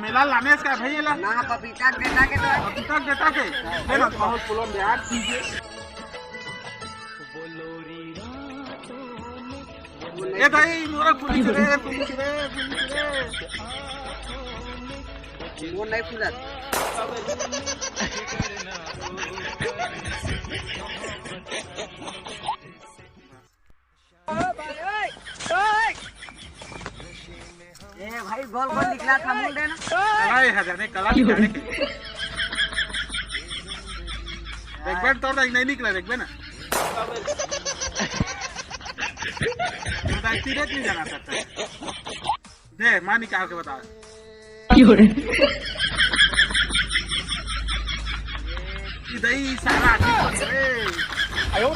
मेला लाने का भाई ला ना पपीता देता के तो पपीता देता के है ना बहुत पुलों यार दीजिए ए भाई मोरा पुलिस रे वो नहीं फूला ए भाई गोल गोल निकला था मुंह देना कलाई है जाने कला निकालने के एक बार तो नहीं निकला एक बार ना सीरियस नहीं जाना चाहता दे मां निकाल के बता इधर ही सारा आयो